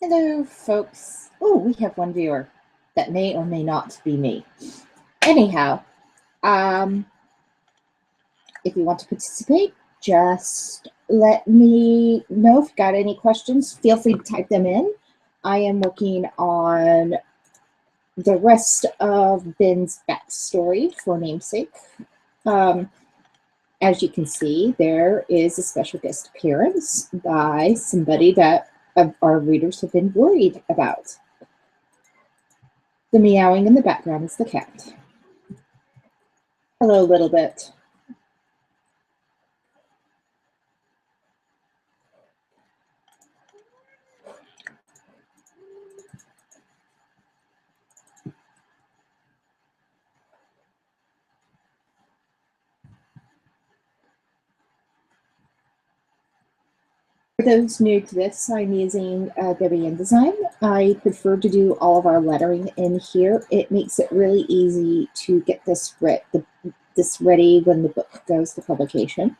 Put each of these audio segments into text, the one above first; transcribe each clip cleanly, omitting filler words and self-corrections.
Hello, folks. Oh, we have one viewer that may or may not be me. Anyhow, if you want to participate, just let me know if you've got any questions. Feel free to type them in. I am working on the rest of Ben's backstory for Namesake. As you can see, there is a special guest appearance by somebody that our readers have been worried about. The meowing in the background is the cat. Hello, little bit. For those new to this, I'm using Debian Design. I prefer to do all of our lettering in here. It makes it really easy to get this ready when the book goes to publication.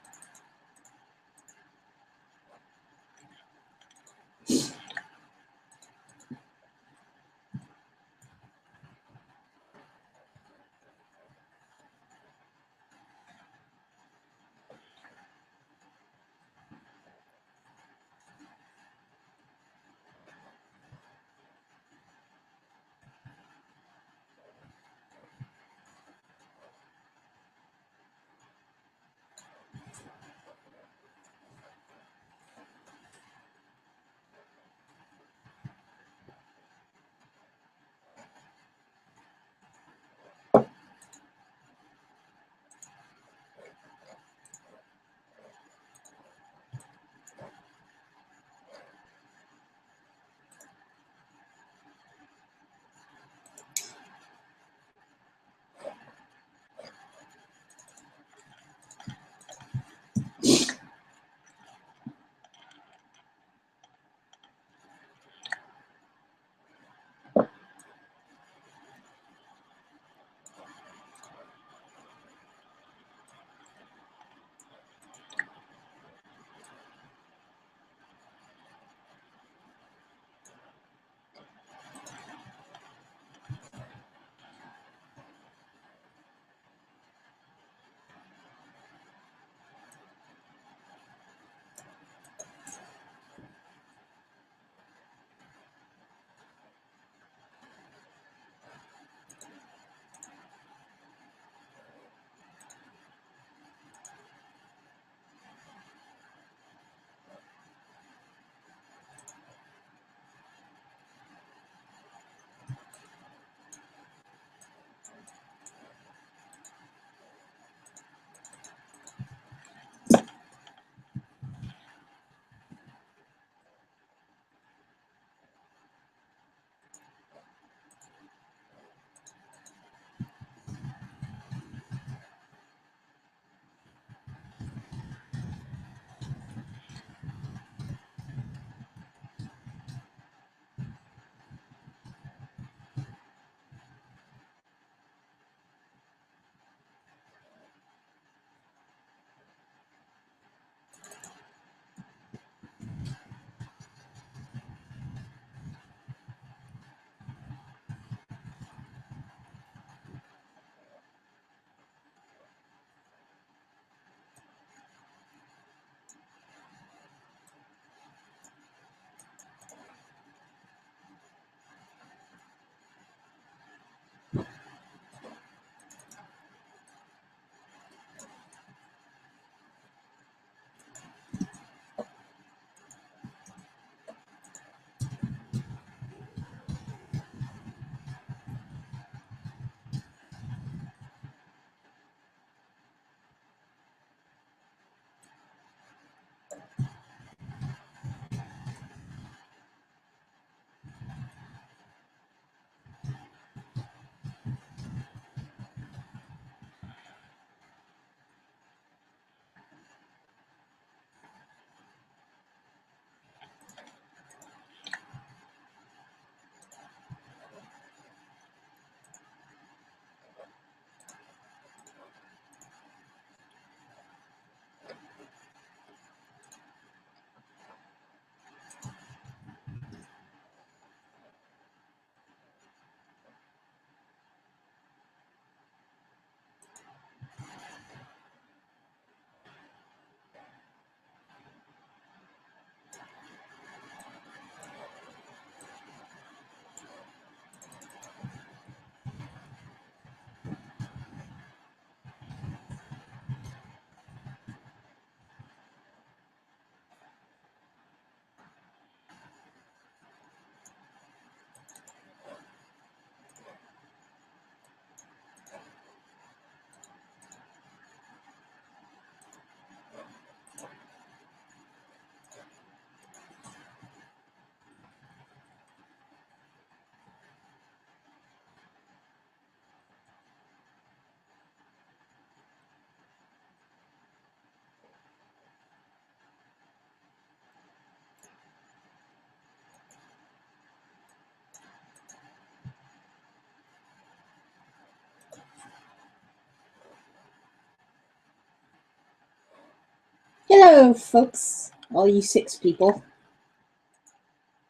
Hello, folks. All you 6 people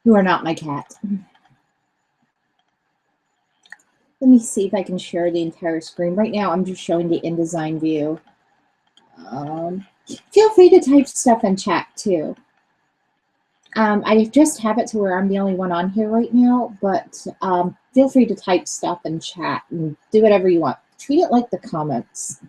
who are not my cat. Let me see if I can share the entire screen. Right now, I'm just showing the InDesign view. Feel free to type stuff in chat, too. I just have it to where I'm the only one on here right now, but feel free to type stuff in chat and do whatever you want. Treat it like the comments.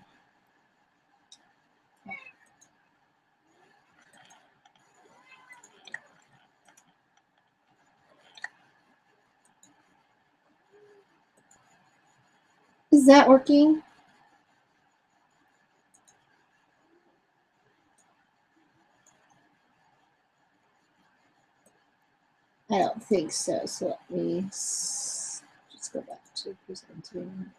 Is that working? I don't think so. So let me just go back to presenting.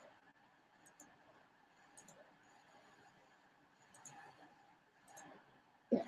Yeah.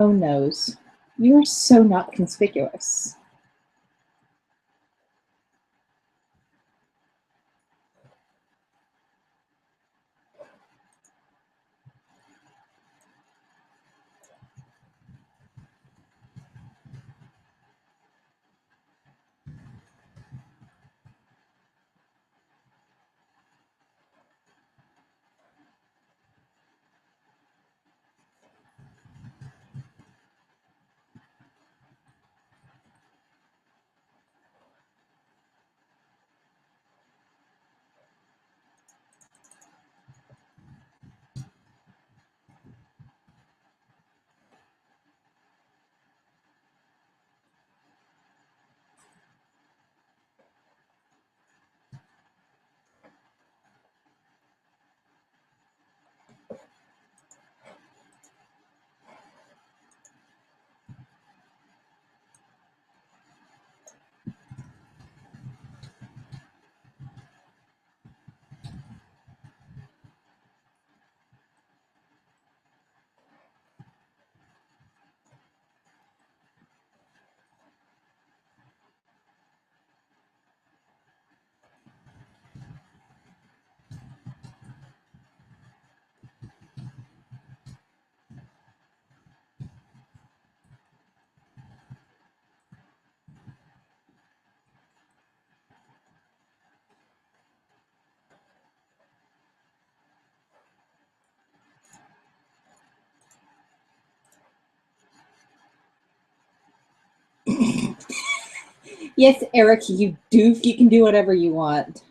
Oh noes. You are so not conspicuous. Yes, Eric, you doof. You can do whatever you want.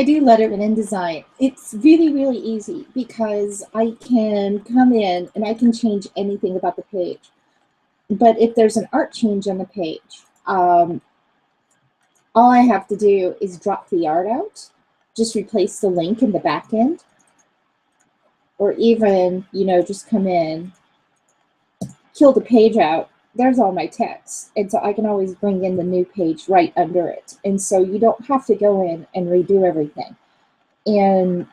I do Letterman InDesign. It's really, really easy because I can come in and I can change anything about the page. But if there's an art change on the page, all I have to do is drop the art out, just replace the link in the back end, or even, you know, just come in, kill the page out. There's all my text. And so I can always bring in the new page right under it. And so you don't have to go in and redo everything. In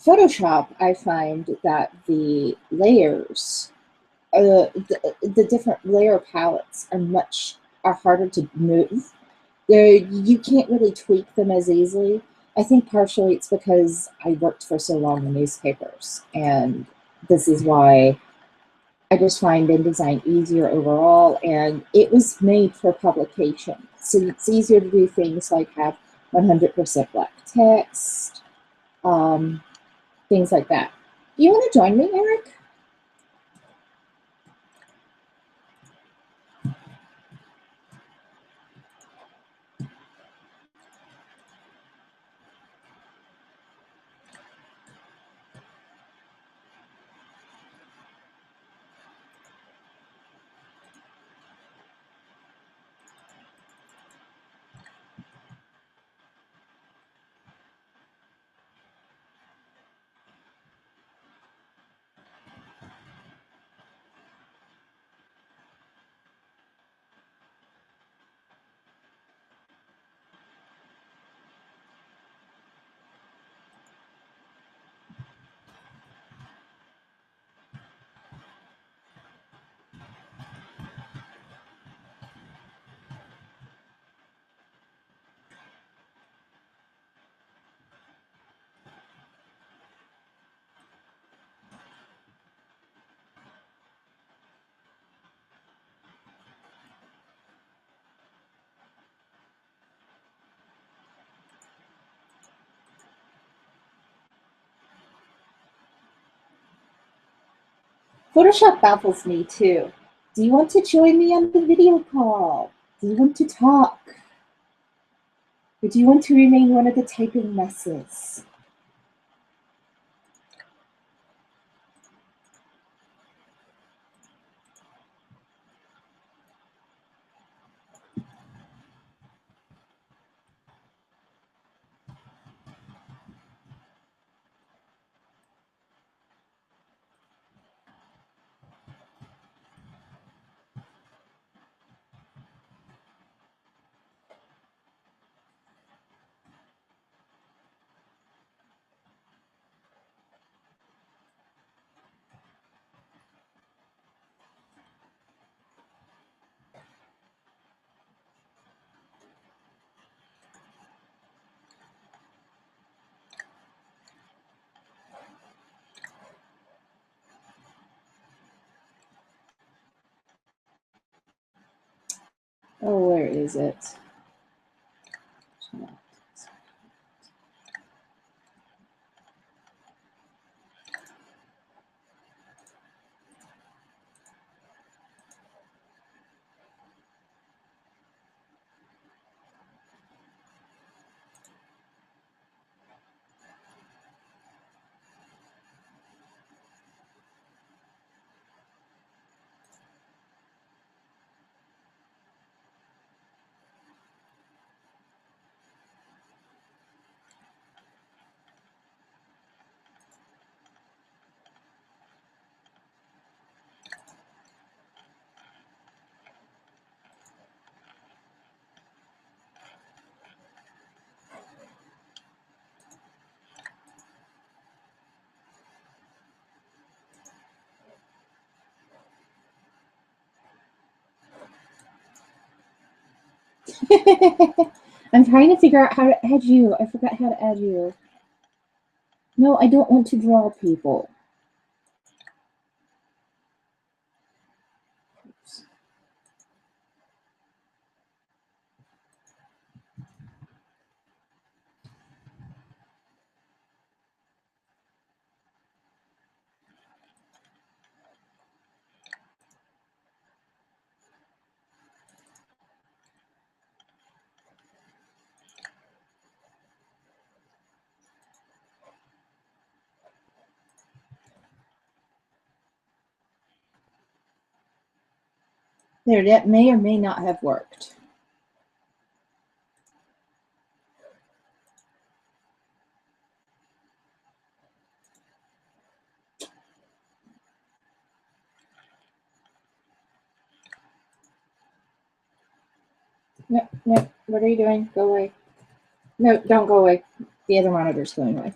Photoshop, I find that the layers, the different layer palettes are harder to move. You can't really tweak them as easily. I think partially it's because I worked for so long in newspapers, and this is why I just find InDesign easier overall, and it was made for publication. So it's easier to do things like have 100% black text, things like that. Do you want to join me, Eric? Photoshop baffles me too. Do you want to join me on the video call? Do you want to talk? Or do you want to remain one of the typing messes? Oh, where is it? I'm trying to figure out how to add you. I forgot how to add you. No, I don't want to draw people. Oops. There, that may or may not have worked. No, no, what are you doing? Go away. No, don't go away. The other monitor's going away.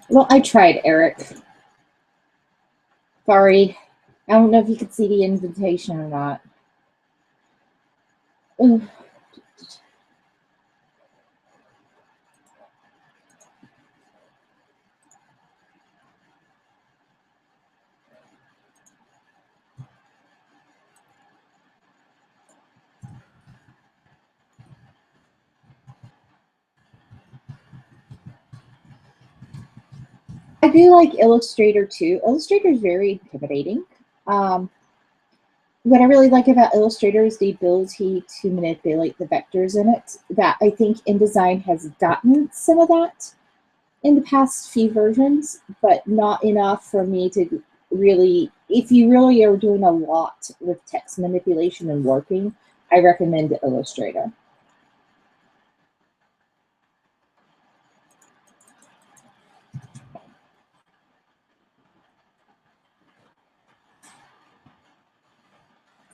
Well, I tried, Eric. Sorry. I don't know if you could see the invitation or not. Ugh. I do like Illustrator too. Illustrator is very intimidating. What I really like about Illustrator is the ability to manipulate the vectors in it. That I think InDesign has gotten some of that in the past few versions, but not enough for me to really, if you really are doing a lot with text manipulation and working, I recommend Illustrator.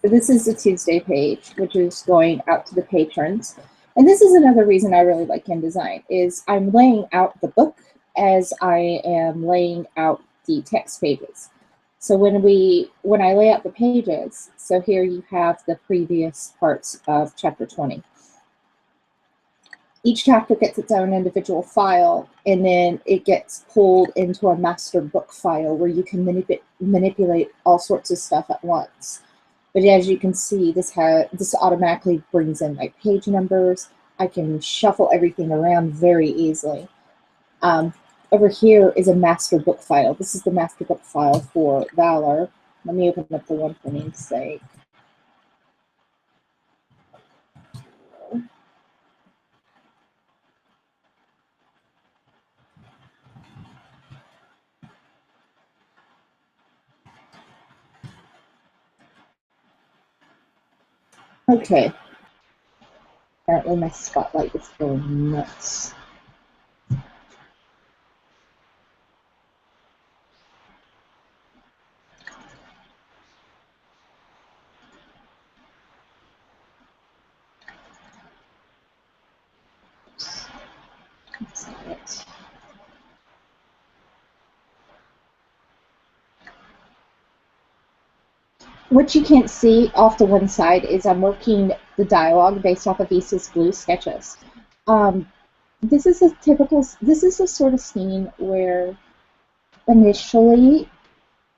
This is the Tuesday page, which is going out to the patrons. And this is another reason I really like InDesign, is I'm laying out the book as I am laying out the text pages. So when I lay out the pages, so here you have the previous parts of chapter 20. Each chapter gets its own individual file, and then it gets pulled into a master book file where you can manipulate all sorts of stuff at once. But as you can see, this automatically brings in my page numbers. I can shuffle everything around very easily. Over here is a master book file. This is the master book file for Valor. Let me open up the one for Namesake. Okay. Apparently my spotlight is going nuts. That's not it. What you can't see off to one side is I'm working the dialogue based off of Isa's blue sketches. This is a sort of scene where initially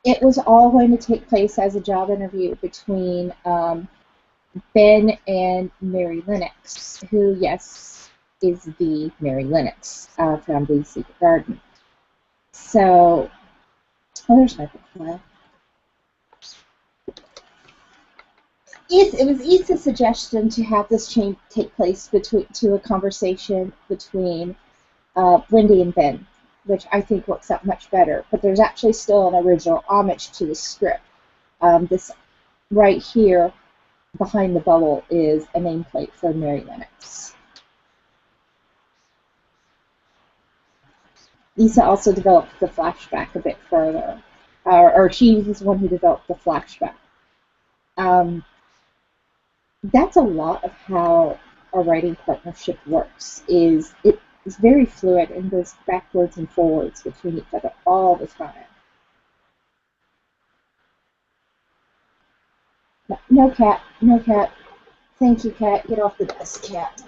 it was all going to take place as a job interview between Ben and Mary Lennox, who, yes, is the Mary Lennox from The Secret Garden. So, oh, there's my profile. It was Isa's suggestion to have this change take place to a conversation between Wendy and Ben, which I think works out much better. But there's actually still an original homage to the script. This right here behind the bubble is a nameplate for Mary Lennox. Lisa also developed the flashback a bit further, or she was the one who developed the flashback. That's a lot of how a writing partnership works. Is it is very fluid and goes backwards and forwards between each other all the time. No, cat, no cat. Thank you, cat. Get off the desk, cat.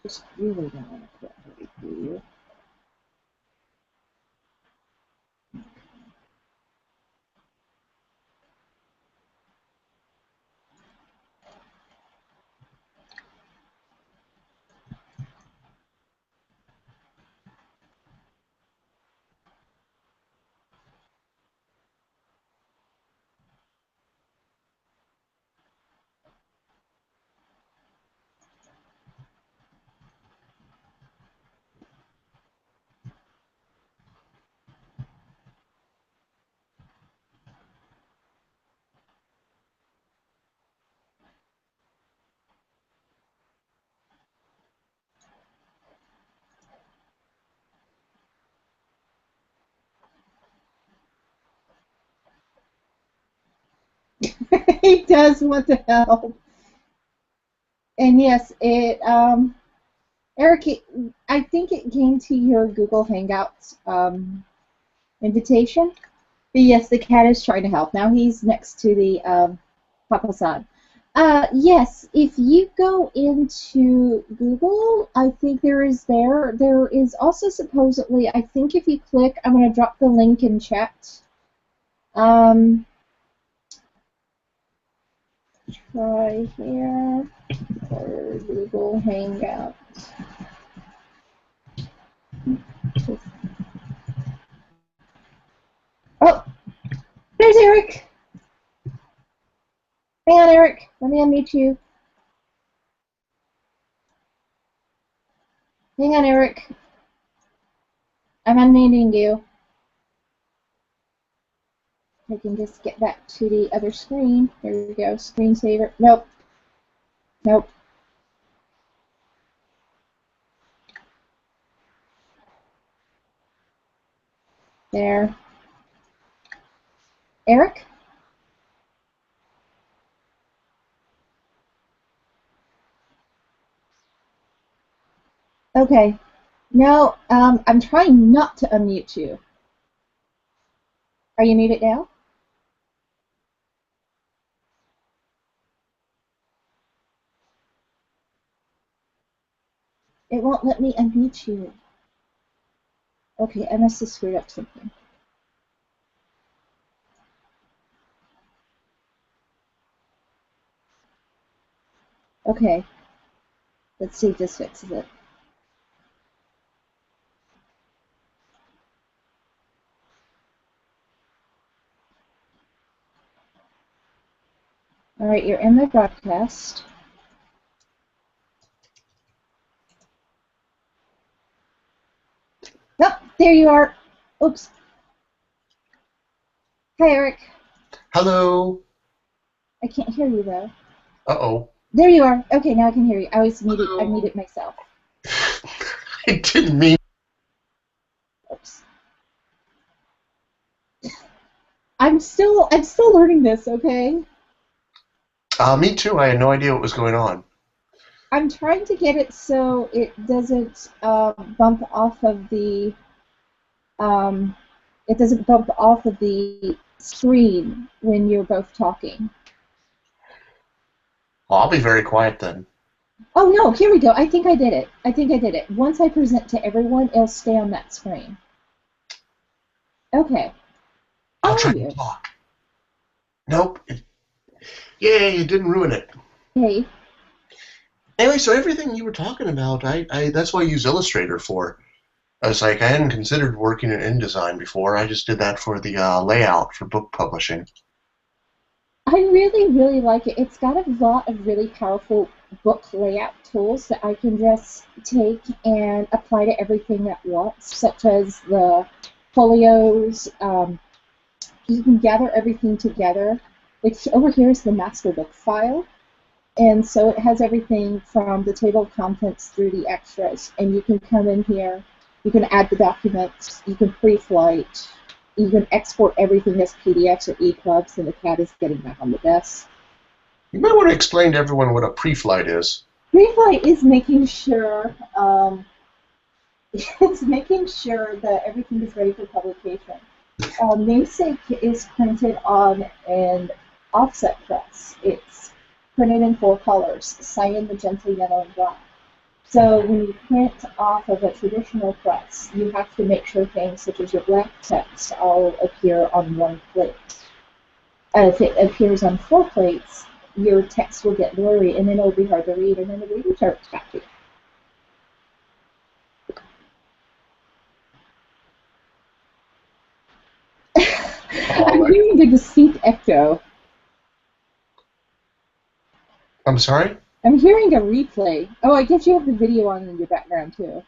Just really don't want to quit her, do you? He does want to help. And yes, Eric, I think it came to your Google Hangouts invitation. But yes, the cat is trying to help. Now he's next to the Papa-san. Yes, if you go into Google, I think there is also supposedly, I think if you click, I'm going to drop the link in chat. Try here for Google Hangout. Oh, there's Eric. Hang on, Eric. Let me unmute you. Hang on, Eric. I'm unmuting you. I can just get back to the other screen. There we go. Screensaver. Nope. Nope. There. Eric? Okay. No, I'm trying not to unmute you. Are you muted now? It won't let me unmute you. Okay, I must have screwed up something. Okay. Let's see if this fixes it. All right, you're in the broadcast. Oh, there you are. Oops. Hi, Eric. Hello. I can't hear you though. Uh-oh. There you are. Okay, now I can hear you. I muted myself. I didn't mean. Oops. I'm still learning this, okay? Me too. I had no idea what was going on. I'm trying to get it so it doesn't bump off of the screen when you're both talking. Well, I'll be very quiet then. Oh no, here we go. I think I did it. Once I present to everyone, it'll stay on that screen. Okay. How I'll are try to you? talk. Nope. Yay, it didn't ruin it. Hey. Anyway, so everything you were talking about, that's what I use Illustrator for. I was like, I hadn't considered working in InDesign before. I just did that for the layout for book publishing. I really, really like it. It's got a lot of really powerful book layout tools that I can just take and apply to everything at once, such as the folios. You can gather everything together. Like over here is the master book file, and so it has everything from the table of contents through the extras, and you can come in here, you can add the documents, you can pre-flight, you can export everything as PDFs or EPUBs, and the cat is getting back on the desk. You might want to explain to everyone what a pre-flight is. Pre-flight is making sure it's making sure that everything is ready for publication. Namesake is printed on an offset press. It's printed in 4 colors: cyan, magenta, yellow, and black. So when you print off of a traditional press, you have to make sure things such as your black text all appear on 1 plate. If it appears on 4 plates, your text will get blurry, and then it'll be hard to read, and then the reader starts back to you. I'm hearing the distinct echo. I'm sorry? I'm hearing a replay. Oh, I guess you have the video on in your background, too.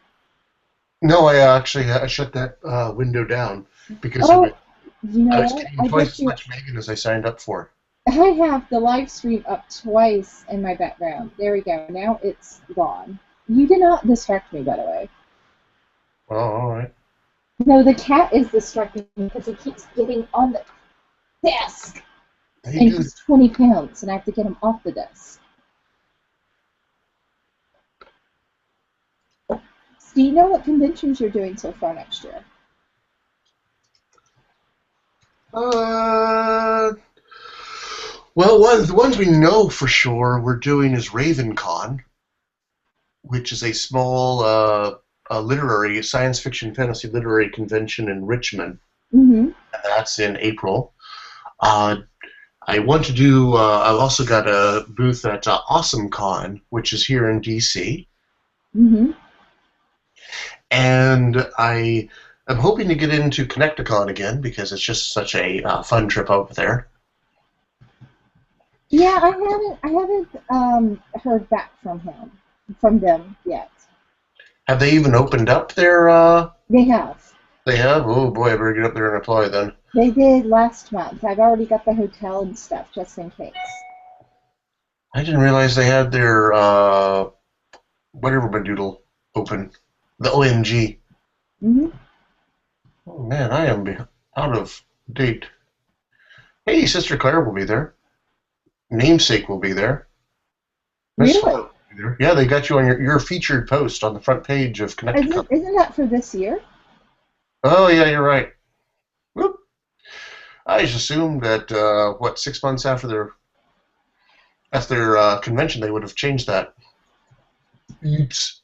No, I shut that window down because you know I was what? getting twice as much Megan as I signed up for. I have the live stream up twice in my background. There we go. Now it's gone. You did not distract me, by the way. Oh, all right. No, the cat is distracting me because he keeps getting on the desk. And he's 20 pounds, and I have to get him off the desk. Do you know what conventions you're doing so far next year? Well, the ones we know for sure we're doing is RavenCon, which is a small literary, science fiction, fantasy literary convention in Richmond. Mm-hmm. And that's in April. I want to do, I've also got a booth at AwesomeCon, which is here in D.C. Mm-hmm. And I'm hoping to get into Connecticon again because it's just such a fun trip over there. Yeah, I haven't heard back from them yet. Have they even opened up their? They have. They have? Oh boy, I better get up there and apply then. They did last month. I've already got the hotel and stuff just in case. I didn't realize they had their whatever Badoodle open. The OMG. Mm-hmm. Oh man, I am out of date. Hey, Sister Claire will be there. Namesake will be there. Really? Yeah, they got you on your featured post on the front page of Connecticut. Isn't that for this year? Oh yeah, you're right. Whoop. I just assumed that 6 months after their convention they would have changed that. Oops.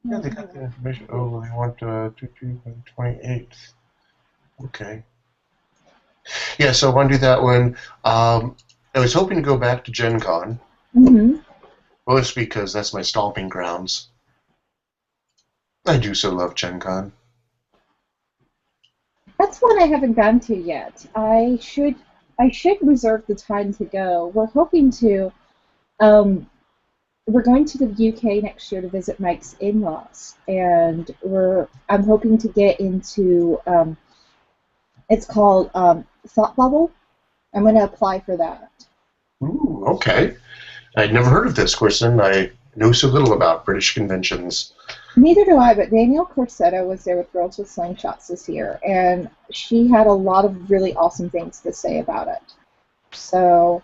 Yeah, they got the information. Oh, they want 28th. Okay. Yeah, so I want to do that one. I was hoping to go back to Gen Con. Mm-hmm. Mostly because that's my stomping grounds. I do so love Gen Con. That's one I haven't gone to yet. I should reserve the time to go. We're hoping to. We're going to the UK next year to visit Mike's in-laws, and I'm hoping to get into. It's called Thought Bubble. I'm going to apply for that. Ooh, okay. I'd never heard of this, Corson. I know so little about British conventions. Neither do I, but Danielle Corsetto was there with Girls with Slingshots this year, and she had a lot of really awesome things to say about it. So,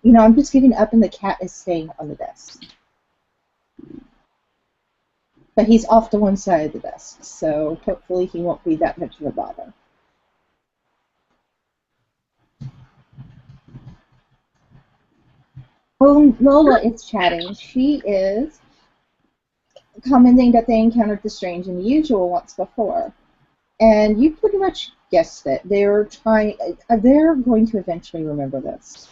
I'm just giving up, and the cat is staying on the desk. But he's off to one side of the desk, so hopefully he won't be that much of a bother. Oh, Lola is chatting. She is commenting that they encountered the strange and unusual once before. And you pretty much guessed it. They're going to eventually remember this.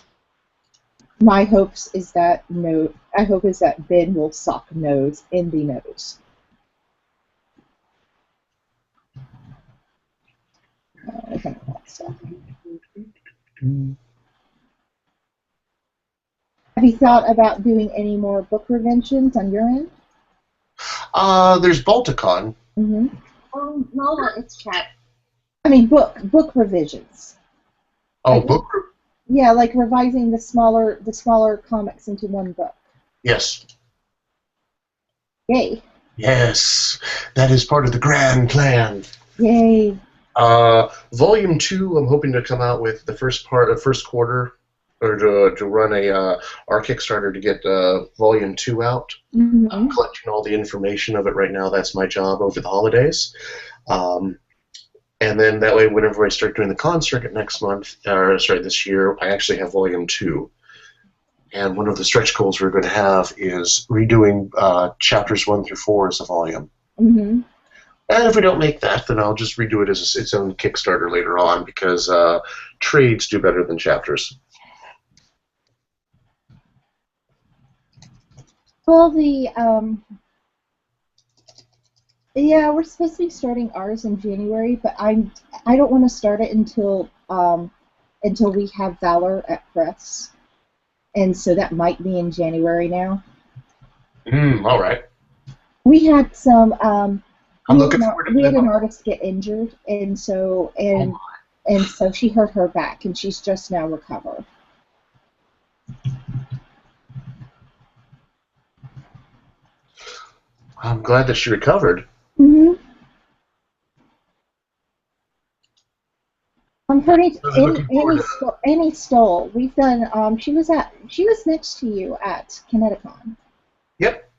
My hopes is that Ben will sock nose in the nose. I think that's stuff. Have you thought about doing any more book revisions on your end? There's Balticon. Mm-hmm. Lola, it's chat. I mean, book revisions. Oh, like, book? Yeah, like revising the smaller comics into one book. Yes. Yay. Yes, that is part of the grand plan. Yay. Volume 2, I'm hoping to come out with the first quarter, or to run our Kickstarter to get Volume 2 out. Mm-hmm. I'm collecting all the information of it right now. That's my job over the holidays. And then that way, whenever I start doing the con circuit this year, I actually have Volume 2. And one of the stretch goals we're going to have is redoing chapters 1 through 4 as a volume. Mm-hmm. And if we don't make that, then I'll just redo it as its own Kickstarter later on, because trades do better than chapters. Well, we're supposed to be starting ours in January, but I don't want to start it until we have Valor at press, and so that might be in January now. All right. We had some. We had an it. artist get injured, and so she hurt her back, and she's just now recovered. I'm glad that she recovered. Mm-hmm. Annie Stoll. We've done. She was next to you at Kineticon. Yep.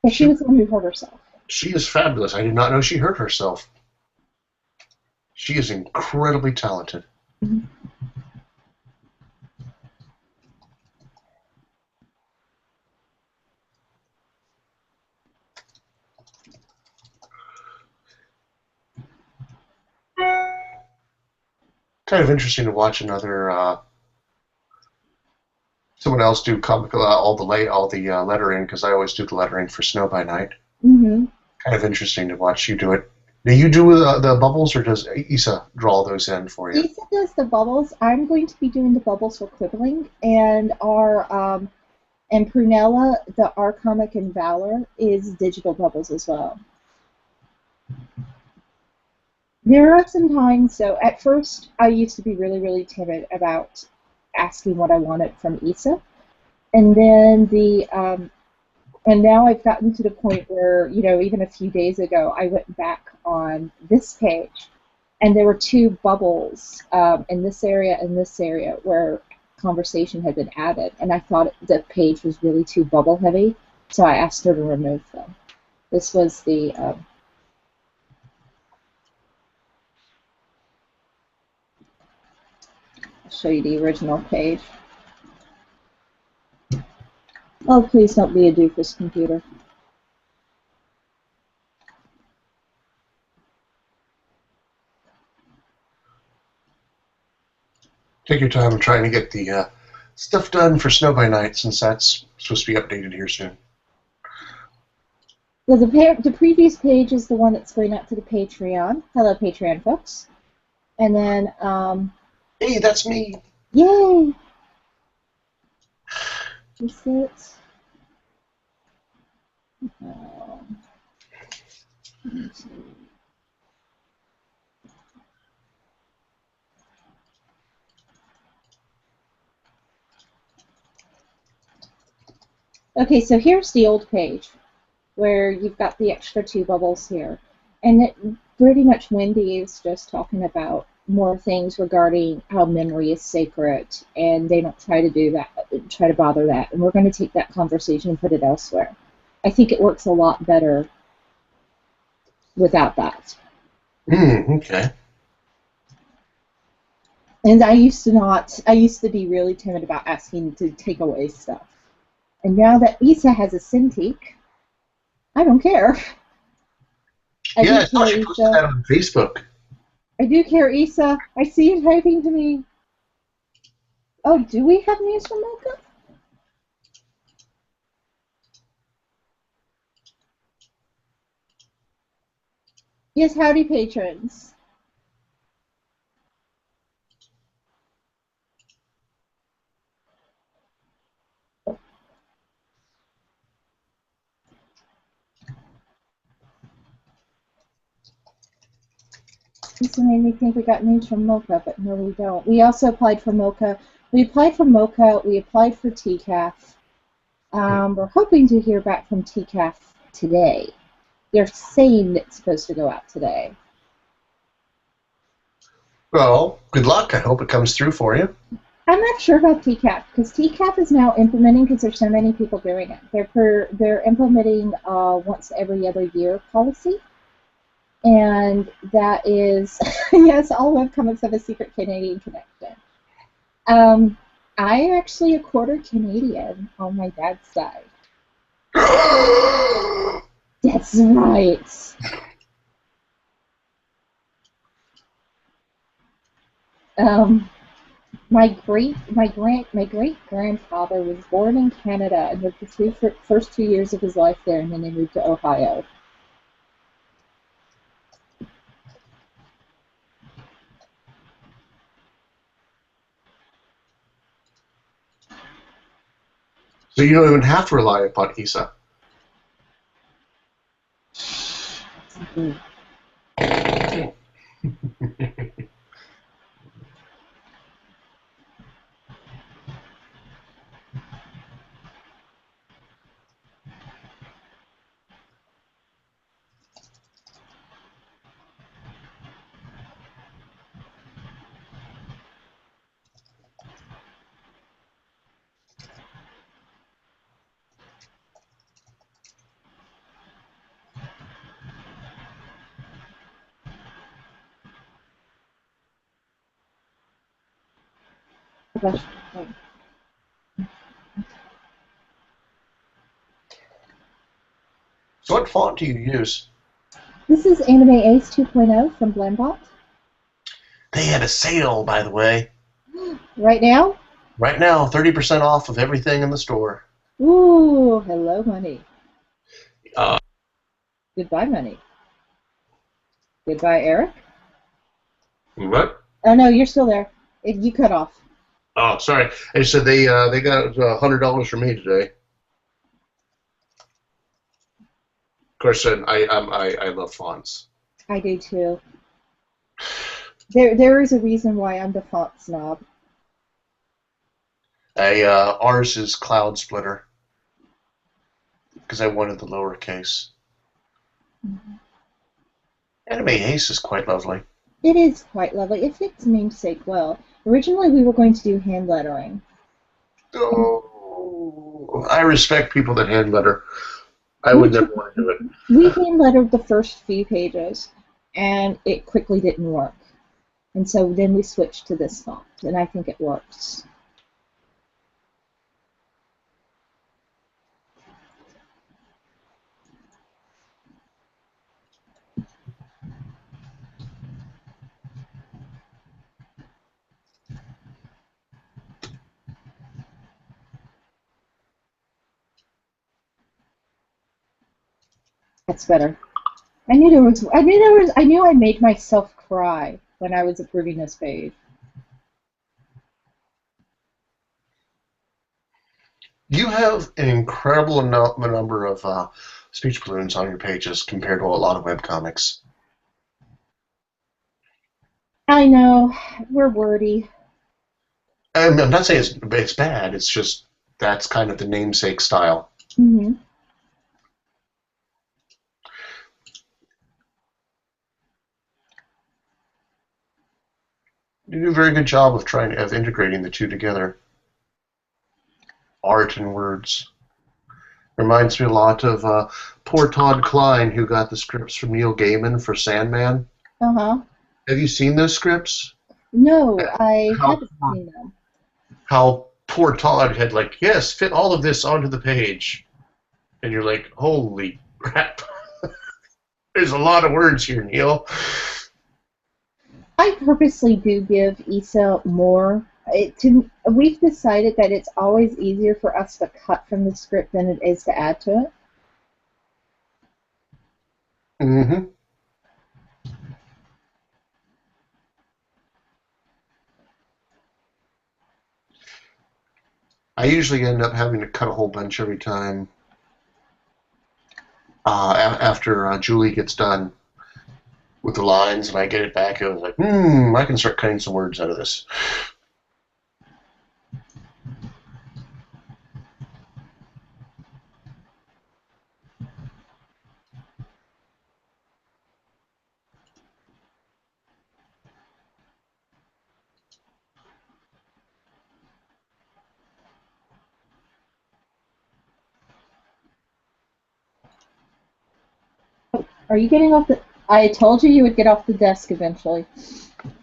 But she was the one who hurt herself. She is fabulous. I did not know she hurt herself. She is incredibly talented. Mm-hmm. Kind of interesting to watch another someone else do all the lettering, because I always do the lettering for Snow by Night. Mm-hmm. Kind of interesting to watch you do it. Do you do the bubbles, or does Isa draw those in for you? Isa does the bubbles. I'm going to be doing the bubbles for Quibbling, and and Prunella, our comic in Valor, is digital bubbles as well. There are some times, so at first I used to be really, really timid about asking what I wanted from Isa, and then and now I've gotten to the point where, even a few days ago, I went back on this page, and there were 2 bubbles in this area and this area where conversation had been added, and I thought the page was really too bubble heavy, so I asked her to remove them. This was the I'll show you the original page. Oh, please don't be a doofus, computer. Take your time trying to get the stuff done for Snow by Night, since that's supposed to be updated here soon. Well, the previous page is the one that's going out to the Patreon. Hello, Patreon folks. And then, Hey, that's me. yay! Is it? Let me see. Okay, so here's the old page where you've got the extra 2 bubbles here. And it pretty much Wendy is just talking about more things regarding how memory is sacred, and they don't try to do that, try to bother that. And we're going to take that conversation and put it elsewhere. I think it works a lot better without that. Okay. And I used to be really timid about asking to take away stuff. And now that Isa has a Cintiq, I don't care. Yeah, I saw she posted that on Facebook. I do care, Isa. I see you typing to me. Oh, do we have news from Mocha? Yes, howdy, patrons. This made me think we got news from Mocha, but no, we don't. We also applied for Mocha. We applied for Mocha. We applied for TCAF. We're hoping to hear back from TCAF today. They're saying it's supposed to go out today. Well, good luck. I hope it comes through for you. I'm not sure about TCAF because TCAF is now implementing, because there's so many people doing it. They're implementing once every other year policy. And that is, yes, all web comics have a secret Canadian connection. I am actually a quarter Canadian on my dad's side. That's right. My great grandfather was born in Canada and lived the first 2 years of his life there, and then they moved to Ohio. So you don't even have to rely upon Isa. So what font do you use? This is Anime Ace 2.0 from Blendbot. They had a sale, by the way. Right now? Right now, 30% off of everything in the store. Ooh, hello, money. Goodbye, money. Goodbye, Eric. What? Oh, no, you're still there. You cut off. Oh, sorry. I said they got $100 from me today. Of course, I love fonts. I do too. There is a reason why I'm the font snob. Ours is Cloud Splitter because I wanted the lowercase. Mm-hmm. Anime Ace is quite lovely. It is quite lovely. It fits Namesake well. Originally, we were going to do hand lettering. Oh, I respect people that hand letter. I would never want to do it. We hand lettered the first few pages, and it quickly didn't work. And so then we switched to this font, and I think it works. That's better. I knew I made myself cry when I was approving this page. You have an incredible number of speech balloons on your pages compared to a lot of webcomics. I know, we're wordy. I'm not saying it's bad, it's just that's kind of the namesake style. Mm-hmm. You do a very good job of integrating the two together. Art and words. Reminds me a lot of poor Todd Klein, who got the scripts from Neil Gaiman for Sandman. Uh-huh. Have you seen those scripts? No, I How haven't seen them. how poor Todd had yes, fit all of this onto the page, and you're like, holy crap! There's a lot of words here, Neil. I purposely do give Issa more. We've decided that it's always easier for us to cut from the script than it is to add to it. Mm-hmm. I usually end up having to cut a whole bunch every time after Julie gets done with the lines and I get it back. I was like, I can start cutting some words out of this. Are you getting off the... I told you would get off the desk eventually.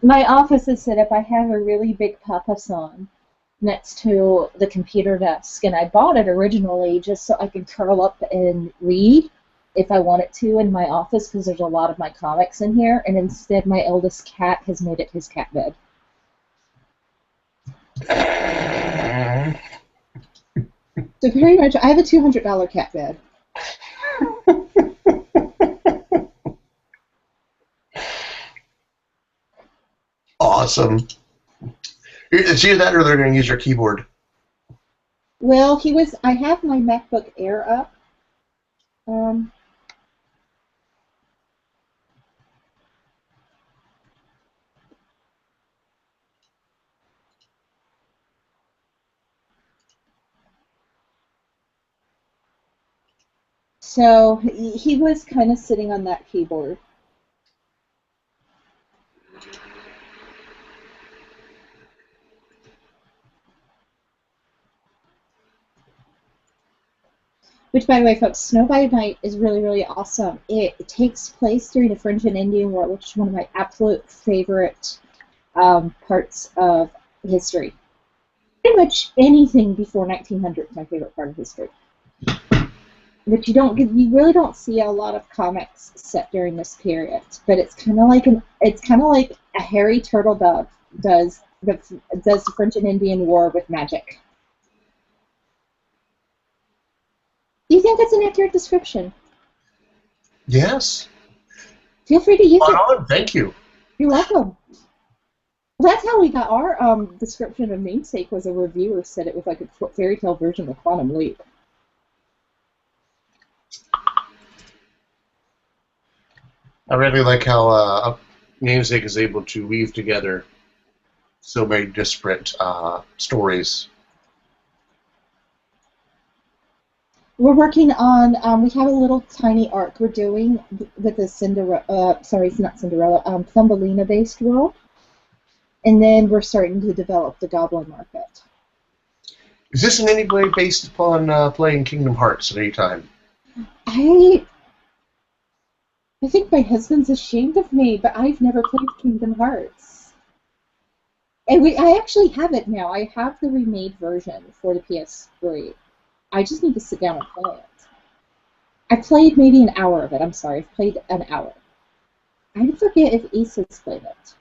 My office is set up. I have a really big papasan next to the computer desk, and I bought it originally just so I could curl up and read if I wanted to in my office because there's a lot of my comics in here, and instead my eldest cat has made it his cat bed. So pretty much, I have a $200 cat bed. Awesome. It's either that or they're going to use your keyboard. Well, I have my MacBook Air up. So he was kind of sitting on that keyboard. Which, by the way, folks, Snow by Night is really, really awesome. It takes place during the French and Indian War, which is one of my absolute favorite parts of history. Pretty much anything before 1900 is my favorite part of history. But you really don't see a lot of comics set during this period. But it's kind of like a hairy turtle dove does the French and Indian War with magic. Do you think that's an accurate description? Yes. Feel free to use it. On. Thank you. You're welcome. That's how we got our description of Namesake. Was a reviewer said it was like a fairy tale version of Quantum Leap. I really like how Namesake is able to weave together so many disparate stories. We're working on, we have a little tiny arc we're doing with the it's not Cinderella, Thumbelina-based world. And then we're starting to develop the Goblin Market. Is this in any way based upon playing Kingdom Hearts at any time? I think my husband's ashamed of me, but I've never played Kingdom Hearts. And I actually have it now. I have the remade version for the PS3. I just need to sit down and play it. I played maybe an hour of it. I'm sorry, I've played an hour. I forget if Issa's played it.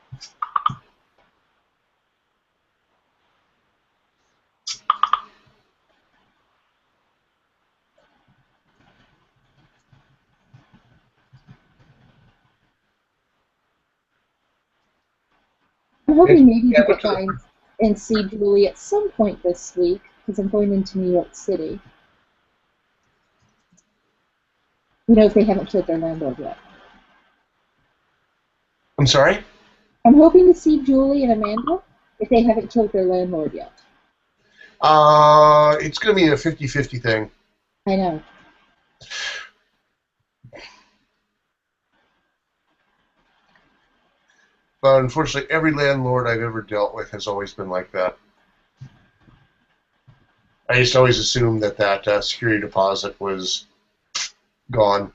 I'm hoping maybe to get by and see Julie at some point this week, because I'm going into New York City. You know, if they haven't killed their landlord yet. I'm sorry? I'm hoping to see Julie and Amanda if they haven't killed their landlord yet. It's going to be a 50-50 thing. I know. But unfortunately, every landlord I've ever dealt with has always been like that. I used to always assume that security deposit was gone.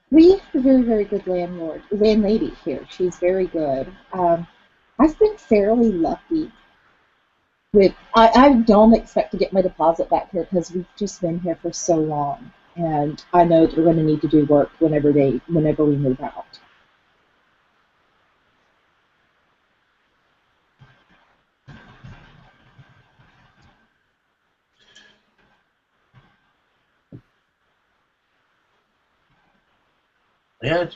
We have a very, very good landlady here. She's very good. I've been fairly lucky with. I don't expect to get my deposit back here because we've just been here for so long, and I know that we're going to need to do work whenever we move out. Yeah.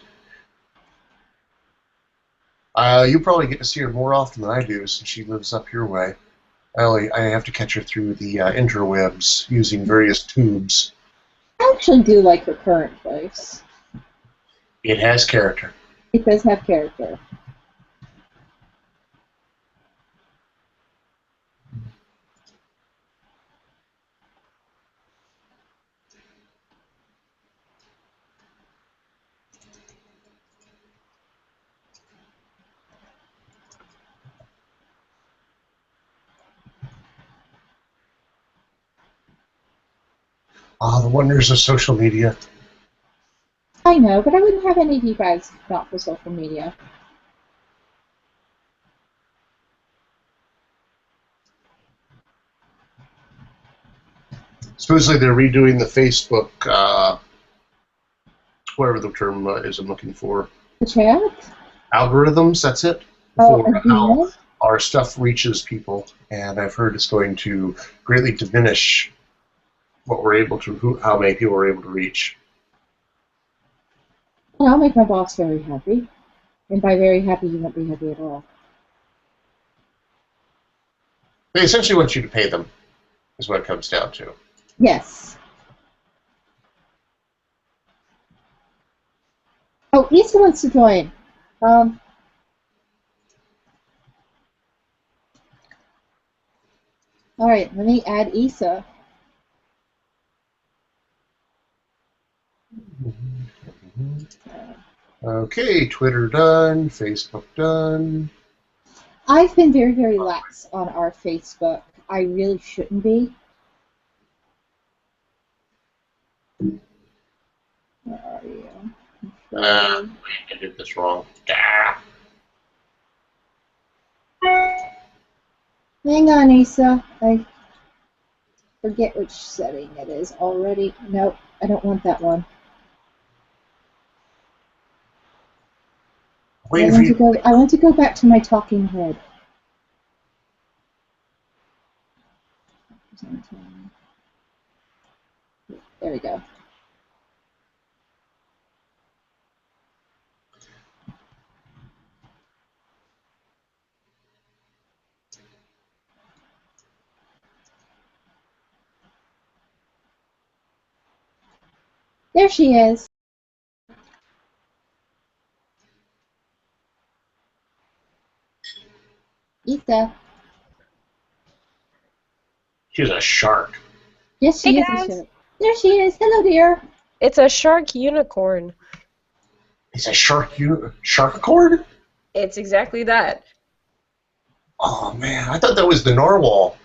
You probably get to see her more often than I do since she lives up your way. I have to catch her through the interwebs using various tubes. I actually do like her current place. It has character. It does have character. The wonders of social media. I know, but I wouldn't have any of you guys if not for social media. Supposedly they're redoing the Facebook, whatever the term is I'm looking for. The chat? Algorithms, that's it. Oh, For how again? our stuff reaches people. And I've heard it's going to greatly diminish what we're able to, how many people we're able to reach. Well, I'll make my boss very happy. And by very happy, you won't be happy at all. They essentially want you to pay them, is what it comes down to. Yes. Oh, Issa wants to join. All right, let me add Issa. Okay, Twitter done, Facebook done. I've been very, very lax on our Facebook. I really shouldn't be. Where are you? I did this wrong. Ah. Hang on, Issa. I forget which setting it is already. Nope, I don't want that one. I want to go back to my talking head. There we go. There she is. Issa. She's a shark. Yes, she is a shark. There she is. Hello, dear. It's a shark unicorn. It's a shark-cord? It's exactly that. Oh, man. I thought that was the narwhal.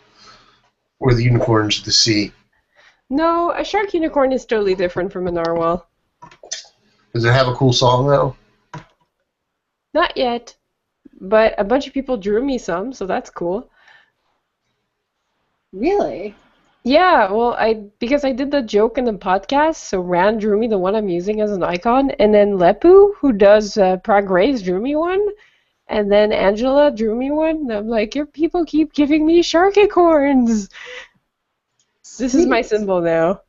Or the unicorns of the sea. No, a shark unicorn is totally different from a narwhal. Does it have a cool song, though? Not yet. But a bunch of people drew me some, so that's cool. Really? Yeah, well, because I did the joke in the podcast, so Rand drew me the one I'm using as an icon, and then Lepu, who does Prague Race, drew me one, And then Angela drew me one, and I'm like, your people keep giving me shark acorns. This is my Sweet. symbol now.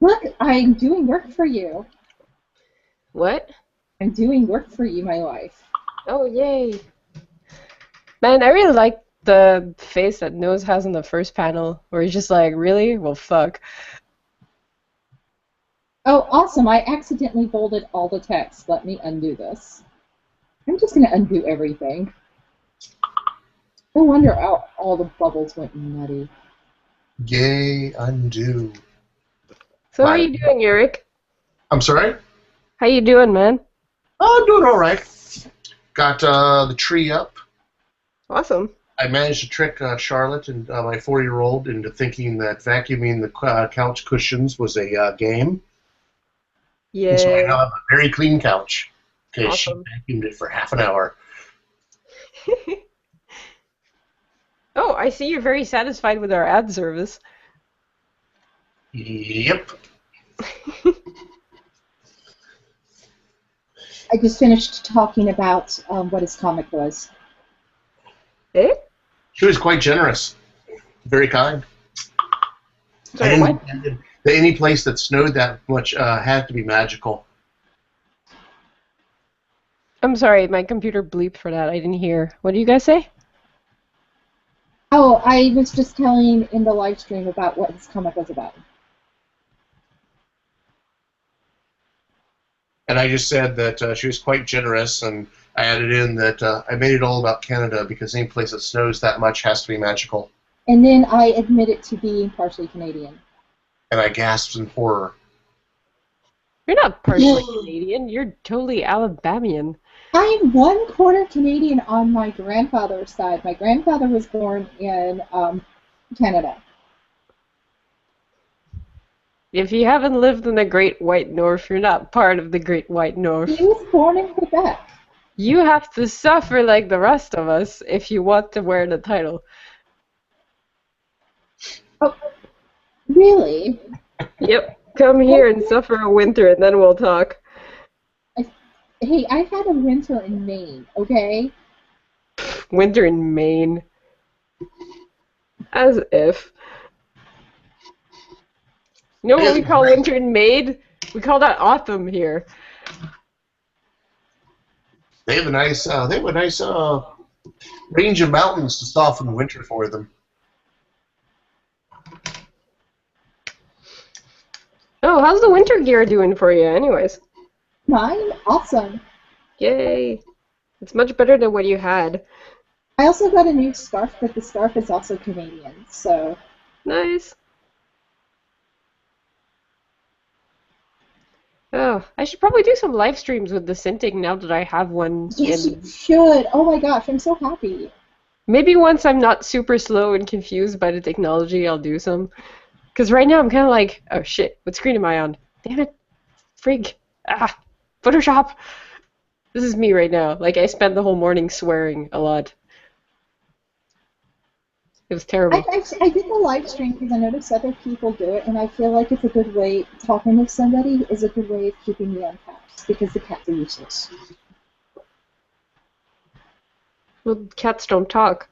Look, I'm doing work for you. What? I'm doing work for you, my life. Oh, yay. Man, I really like the face that Nose has in the first panel, where he's just like, really? Well, fuck. Oh, awesome. I accidentally bolded all the text. Let me undo this. I'm just going to undo everything. No wonder all the bubbles went nutty. Yay, undo. So how you doing, Eric? I'm sorry? How you doing, man? Oh, I'm doing all right. Got the tree up. Awesome. I managed to trick Charlotte and my 4-year-old into thinking that vacuuming the couch cushions was a game. And so I Yay. now have a very clean couch because Awesome. she vacuumed it for half an hour. Oh, I see you're very satisfied with our ad service. Yep. I just finished talking about what his comic was. Eh? She was quite generous. Very kind. Sorry, what? Any place that snowed that much had to be magical. I'm sorry, my computer bleeped for that. I didn't hear. What do you guys say? Oh, I was just telling in the live stream about what his comic was about. And I just said that she was quite generous, and I added in that I made it all about Canada because any place that snows that much has to be magical. And then I admitted to being partially Canadian. And I gasped in horror. You're not partially Canadian. You're totally Alabamian. I am 1/4 Canadian on my grandfather's side. My grandfather was born in Canada. If you haven't lived in the Great White North, you're not part of the Great White North. He was born in Quebec. You have to suffer like the rest of us if you want to wear the title. Oh, really? Yep. Come here and suffer a winter, and then we'll talk. Hey, I had a winter in Maine, okay? Winter in Maine. As if. You know what we call winter in Maine? We call that autumn here. They have a nice range of mountains to soften winter for them. Oh, how's the winter gear doing for you anyways? Mine? Awesome. Yay. It's much better than what you had. I also got a new scarf, but the scarf is also Canadian, so... Nice. Oh, I should probably do some live streams with the Cintiq now that I have one. Yes, you should. Oh my gosh, I'm so happy. Maybe once I'm not super slow and confused by the technology, I'll do some. Because right now I'm kind of like, oh shit, what screen am I on? Damn it. Frig. Ah. Photoshop. This is me right now. Like, I spent the whole morning swearing a lot. It was terrible. I did the live stream because I noticed other people do it, and I feel like it's a good way, talking with somebody is a good way of keeping me on task, because the cats are useless. Well, cats don't talk.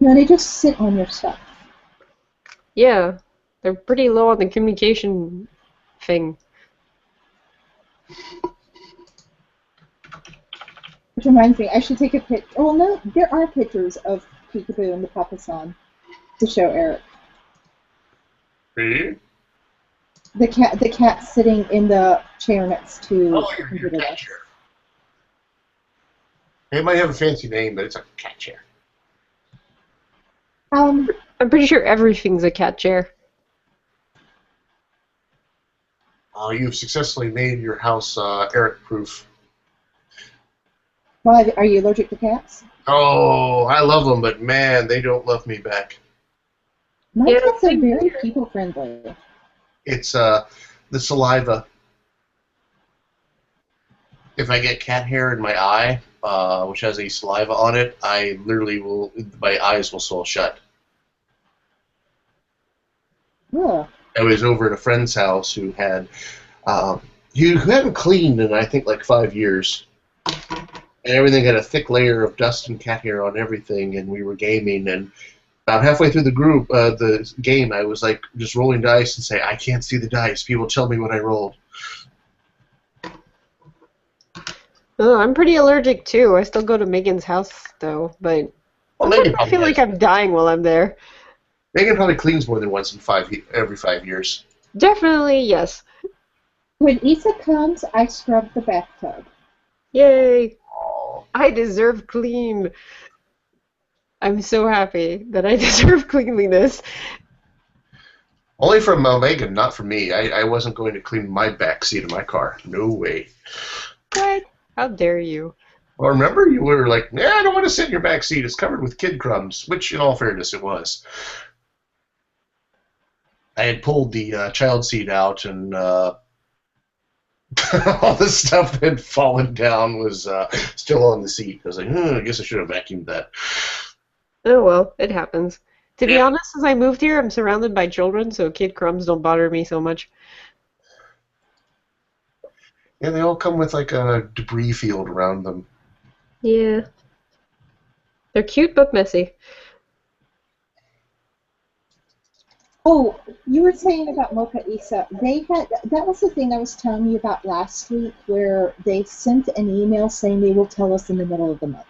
No, they just sit on your stuff. Yeah, they're pretty low on the communication thing. Which reminds me, I should take a pic. Oh, no, there are pictures of Peekaboo and the Papa-san to show Eric. Really? The cat sitting in the chair next to Oh, your cat chair. It might have a fancy name, but it's a cat chair. I'm pretty sure everything's a cat chair. You've successfully made your house Eric-proof. Why, are you allergic to cats? Oh, I love them, but man, they don't love me back. My Yeah, cats are very people-friendly. It's the saliva. If I get cat hair in my eye, which has a saliva on it, I literally will, my eyes will sew shut. Ugh. I was over at a friend's house who had You hadn't cleaned in, I think, like 5 years. And everything had a thick layer of dust and cat hair on everything, and we were gaming, and about halfway through the game, I was like just rolling dice and say, I can't see the dice. People tell me what I rolled. Oh, I'm pretty allergic too. I still go to Megan's house though, but Well, sometimes I feel like I'm dying while I'm there. Megan probably cleans more than once in every 5 years. Definitely, yes. When Issa comes, I scrub the bathtub. Yay! I deserve clean. I'm so happy that I deserve cleanliness. Only from Megan, not from me. I wasn't going to clean my back seat of my car. No way. What? How dare you? Well, remember, you were like, "Yeah, I don't want to sit in your back seat. It's covered with kid crumbs," which, in all fairness, it was. I had pulled the child seat out, and all the stuff that had fallen down was still on the seat. I was like, I guess I should have vacuumed that. Oh well, it happens. To be honest, as I moved here, I'm surrounded by children, so kid crumbs don't bother me so much. Yeah, they all come with like a debris field around them. Yeah. They're cute but messy. Oh, you were saying about Mocha Issa. That was the thing I was telling you about last week, where they sent an email saying they will tell us in the middle of the month.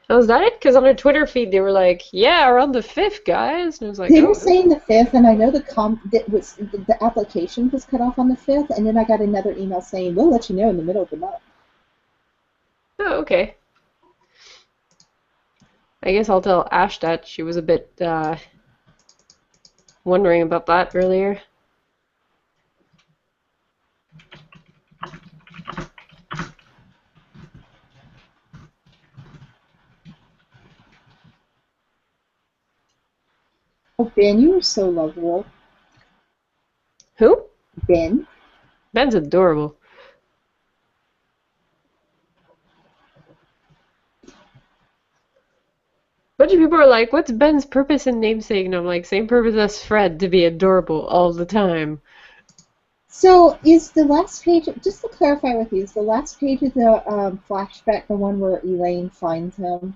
Oh, is that it? Because on their Twitter feed, they were like, yeah, around the 5th, guys. And I was like, They were saying the 5th, and I know the application was cut off on the 5th, and then I got another email saying, we'll let you know in the middle of the month. Oh, okay. I guess I'll tell Ash that. She was a bit wondering about that earlier. Oh, Ben, you were so lovable. Who? Ben. Ben's adorable. Bunch of people are like, what's Ben's purpose in Namesake? And I'm like, same purpose as Fred, to be adorable all the time. So is the last page, just to clarify with you, is the last page of the flashback the one where Elaine finds him?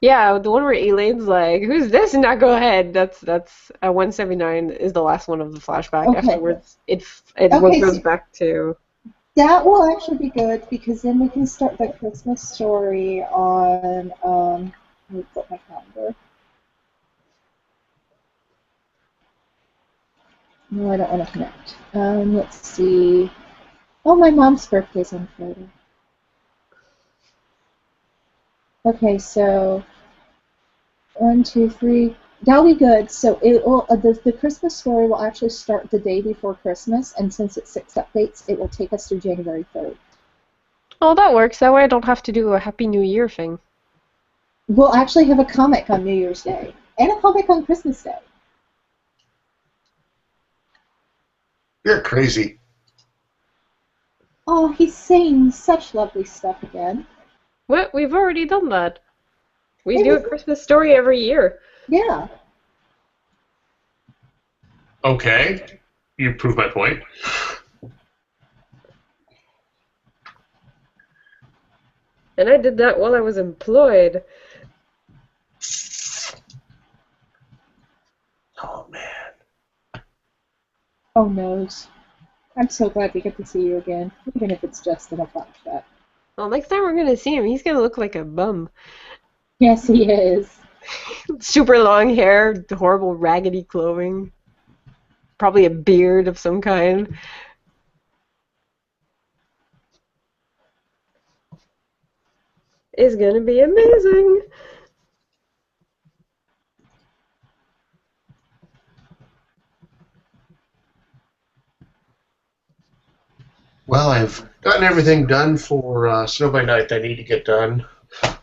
Yeah, the one where Elaine's like, who's this? And I go ahead. That's 179 is the last one of the flashback. Okay. Afterwards, it Okay, goes so back to... that will actually be good, because then we can start the Christmas story on, let me put my calendar. No, I don't want to connect. Let's see. Oh, my mom's birthday's on Friday. Okay, so 1, 2, 3. That'll be good. So it will the Christmas story will actually start the day before Christmas, and since it's 6 updates, it will take us through January 3rd. Oh, that works. That way I don't have to do a Happy New Year thing. We'll actually have a comic on New Year's Day and a comic on Christmas Day. You're crazy. Oh, he's saying such lovely stuff again. What? We've already done that. We It do a was- Christmas story every year. Yeah. Okay. You prove my point. And I did that while I was employed. Oh, man. Oh, noes. I'm so glad we get to see you again, even if it's just in a flashback. Well, next time we're gonna see him, he's gonna look like a bum. Yes, he is. Super long hair, horrible raggedy clothing. Probably a beard of some kind. It's gonna be amazing. Well, I've gotten everything done for Snow by Night that I need to get done.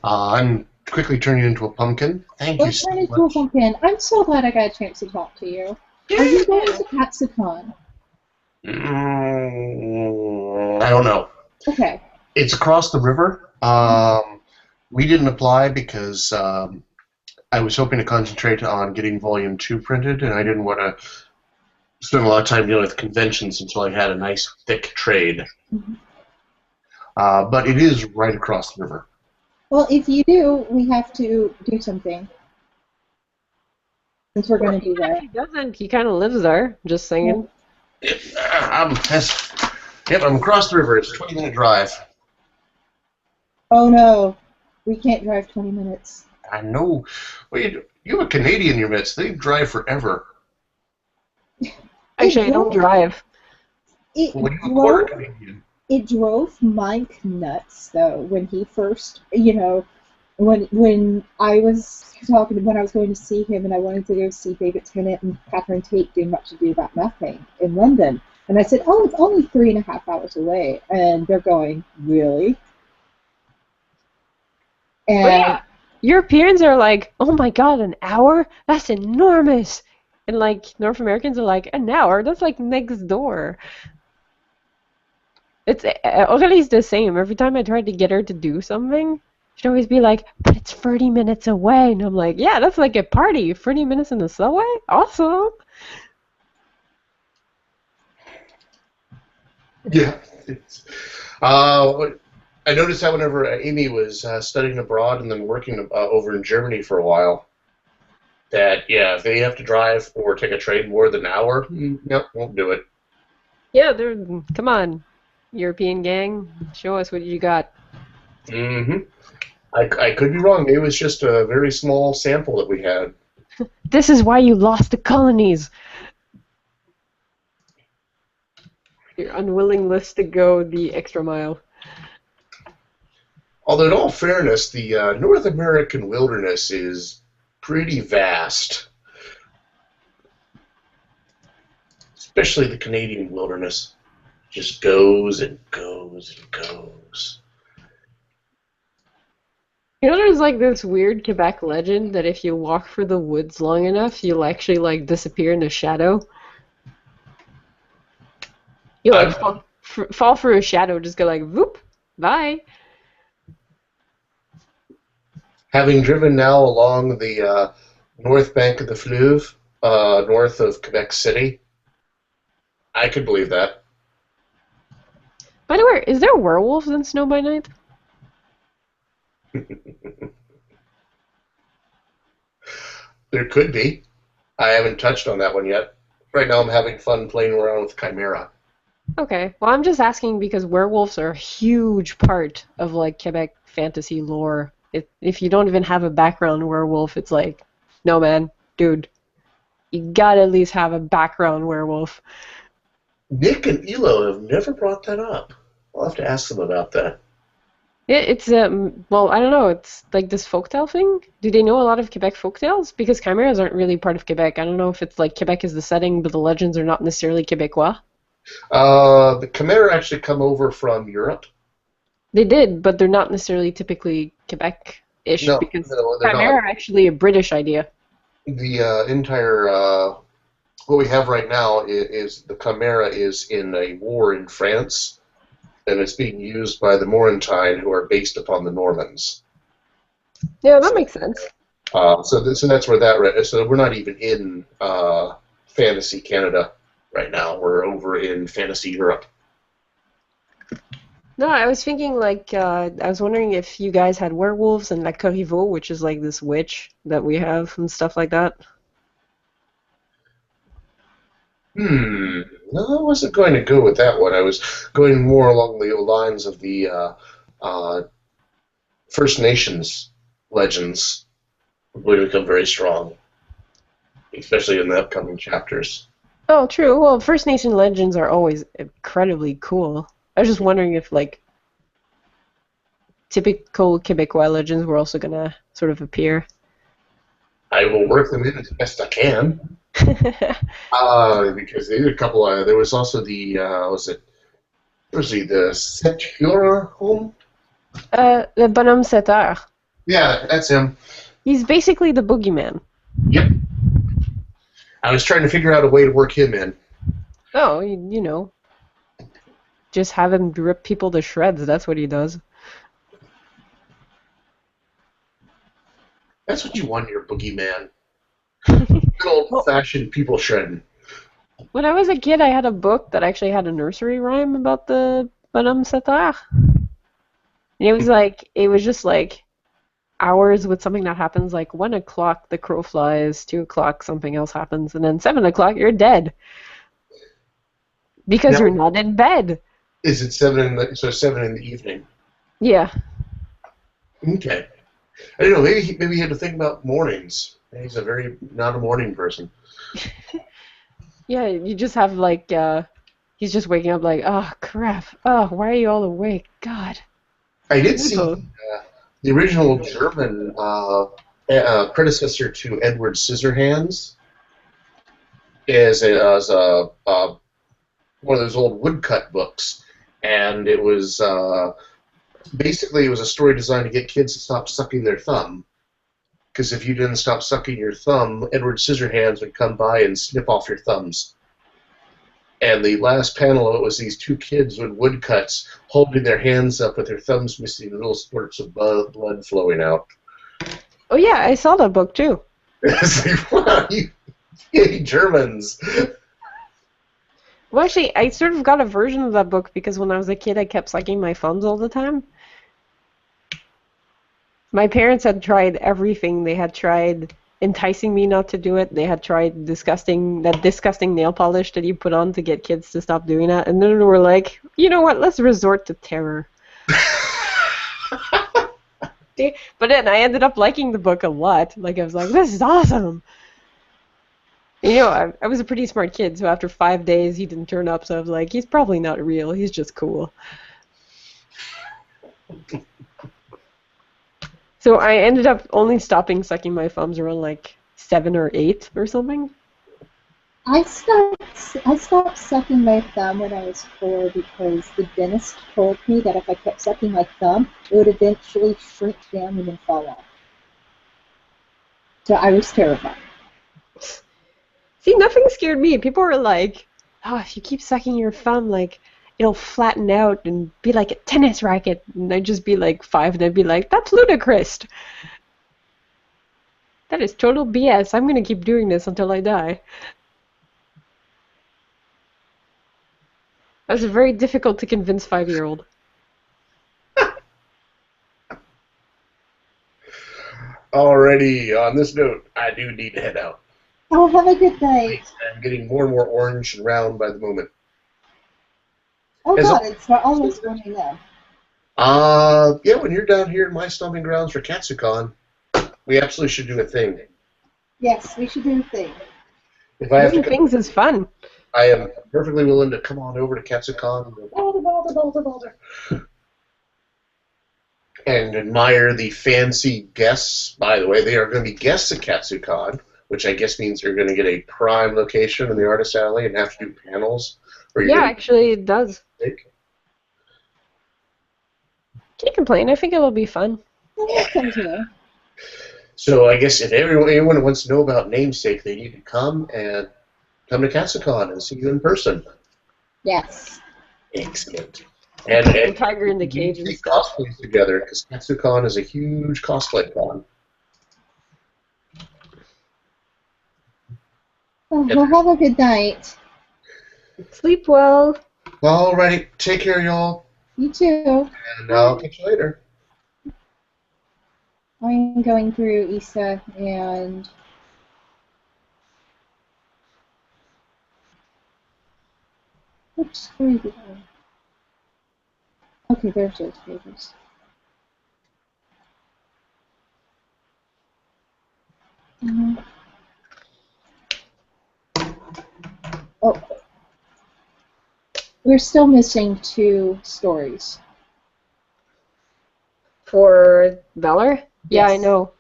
I'm quickly turning into a pumpkin. Thank you Let's so turn into a much. pumpkin. I'm so glad I got a chance to talk to you. Are you going to Katsukon? I don't know. Okay. It's across the river. We didn't apply because I was hoping to concentrate on getting Volume 2 printed, and I didn't want to spent a lot of time dealing with conventions until I had a nice thick trade. Mm-hmm. But it is right across the river. Well, if you do, we have to do something. Since we're going to do that. He doesn't. He kind of lives there. Just saying. I'm across the river. It's a 20-minute drive. Oh no, we can't drive 20 minutes. I know. Well, you have a Canadian in your midst. They drive forever. Actually, I don't drive. Well, you're a quarter Canadian. It drove Mike nuts, though, when he first, when I was going to see him and I wanted to go see David Tennant and Catherine Tate do Much Ado About Nothing in London. And I said, oh, it's only 3.5 hours away. And they're going, really? And yeah. Europeans are like, oh my god, an hour? That's enormous. And like North Americans are like, an hour? That's like next door. It's Aurélie's the same. Every time I tried to get her to do something, she'd always be like, but it's 30 minutes away. And I'm like, yeah, that's like a party. 30 minutes in the subway? Awesome. Yeah. I noticed that whenever Amy was studying abroad and then working over in Germany for a while, that, yeah, if they have to drive or take a train more than an hour, nope, won't do it. Yeah, come on, European gang, show us what you got. Mm-hmm. I could be wrong. It was just a very small sample that we had. This is why you lost the colonies. Your unwillingness to go the extra mile. Although, in all fairness, the North American wilderness is pretty vast. Especially the Canadian wilderness. Just goes and goes and goes. You know, there's like this weird Quebec legend that if you walk through the woods long enough, you'll actually like disappear in the shadow. You like fall through a shadow, just go like, whoop, bye. Having driven now along the north bank of the Fleuve, north of Quebec City, I could believe that. By the way, is there werewolves in Snow by Night? There could be. I haven't touched on that one yet. Right now I'm having fun playing around with Chimera. Okay, well I'm just asking because werewolves are a huge part of like Quebec fantasy lore. If you don't even have a background werewolf, it's like, no man, dude, you gotta at least have a background werewolf. Nick and Elo have never brought that up. I'll have to ask them about that. It's well, I don't know. It's like this folktale thing. Do they know a lot of Quebec folktales? Because chimeras aren't really part of Quebec. I don't know if it's like Quebec is the setting, but the legends are not necessarily Quebecois. The Chimera actually come over from Europe. They did, but they're not necessarily typically Quebec-ish because they're chimera not. are actually a British idea. The entire what we have right now is the Chimera is in a war in France, and it's being used by the Morantine, who are based upon the Normans. Yeah, that makes sense. So that's where that. So we're not even in fantasy Canada right now. We're over in fantasy Europe. No, I was thinking like I was wondering if you guys had werewolves and La Corriveau, which is like this witch that we have and stuff like that. No, I wasn't going to go with that one. I was going more along the lines of the First Nations legends, which become very strong, especially in the upcoming chapters. Oh, true. Well, First Nation legends are always incredibly cool. I was just wondering if like typical Quebecois legends were also gonna sort of appear. I will work them in as best I can. Because there's a couple. There was also the the Sept home? Le Bonhomme 7 heures. Yeah, that's him. He's basically the boogeyman. Yep. I was trying to figure out a way to work him in. Oh, you know, just have him rip people to shreds. That's what he does. That's what you want in your boogeyman. Good old-fashioned people shredding. When I was a kid, I had a book that actually had a nursery rhyme about the Bonhomme Satire. And it was just like hours with something that happens like 1 o'clock the crow flies, 2 o'clock something else happens, and then 7 o'clock you're dead because Now, you're not in bed. is it 7 in the evening? Yeah. Okay. I don't know. Maybe he had to think about mornings. He's not a morning person. Yeah, you just have like he's just waking up like, oh crap, oh why are you all awake? God. I did see Pluto. the original German predecessor to Edward Scissorhands is one of those old woodcut books, and it was basically it was a story designed to get kids to stop sucking their thumb. Because if you didn't stop sucking your thumb, Edward Scissorhands would come by and snip off your thumbs. And the last panel of it was these two kids with woodcuts holding their hands up with their thumbs missing, little spurts of blood flowing out. Oh yeah, I saw that book too. It's like, wow, you Germans. Well, actually, I sort of got a version of that book because when I was a kid, I kept sucking my thumbs all the time. My parents had tried everything. They had tried enticing me not to do it. They had tried disgusting nail polish that you put on to get kids to stop doing that. And then they were like, you know what? Let's resort to terror. But then I ended up liking the book a lot. Like, I was like, this is awesome. You know, I was a pretty smart kid, so after 5 days he didn't turn up, so I was like, he's probably not real, he's just cool. So I ended up only stopping sucking my thumbs around like 7 or 8 or something. I stopped sucking my thumb when I was 4 because the dentist told me that if I kept sucking my thumb, it would eventually shrink down and then fall off. So I was terrified. See, nothing scared me. People were like, oh, if you keep sucking your thumb, like, it'll flatten out and be like a tennis racket. And I'd just be like 5 and I'd be like, that's ludicrous. That is total BS. I'm going to keep doing this until I die. I was a very difficult to convince 5-year-old. Alrighty, on this note, I do need to head out. Oh, have a good night. I'm getting more and more orange and round by the moment. Oh God, it's almost morning now. Yeah, when you're down here in my stomping grounds for KatsuCon, we absolutely should do a thing. Yes, we should do a thing. If I have to Doing things is fun. I am perfectly willing to come on over to KatsuCon and admire the fancy guests. By the way, they are going to be guests at KatsuCon, which I guess means they're going to get a prime location in the Artist Alley and have to do panels. Yeah, actually it does. Can't complain. I think it'll be fun. So I guess if anyone wants to know about Namesake, they need to come to KatsuCon and see you in person. Yes. Excellent. And Tiger in the Cage and stuff. Cosplays together, because KatsuCon is a huge cosplay con. Well, have a good night. Sleep well. Alrighty, take care, y'all. You too. And I'll catch you later. I'm going through Issa and which story did I? Okay, there's those pages. Oh, we're still missing 2 stories. For Valor? Yeah, Yes. I know.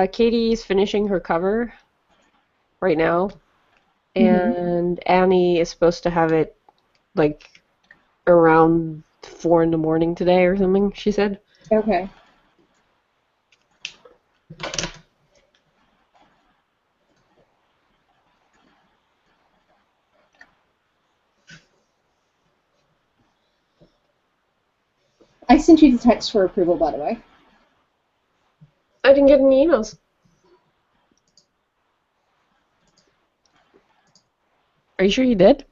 Katie's finishing her cover right now. And Annie is supposed to have it like around 4 in the morning today or something, she said. Okay. I sent you the text for approval, by the way. I didn't get any emails. Are you sure you did?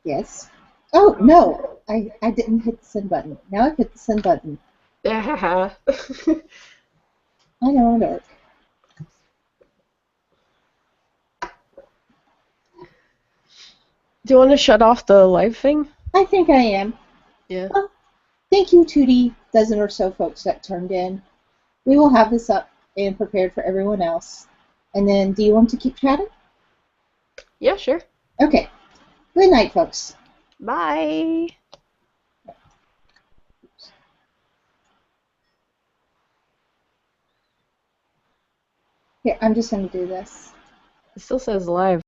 Yes. Oh, no. I didn't hit the send button. Now I've hit the send button. Yeah. I know, Dirk. Do you want to shut off the live thing? I think I am. Yeah. Well, thank you to the dozen or so folks that turned in. We will have this up and prepared for everyone else. And then, do you want to keep chatting? Yeah, sure. Okay. Good night, folks. Bye. Here, I'm just going to do this. It still says live.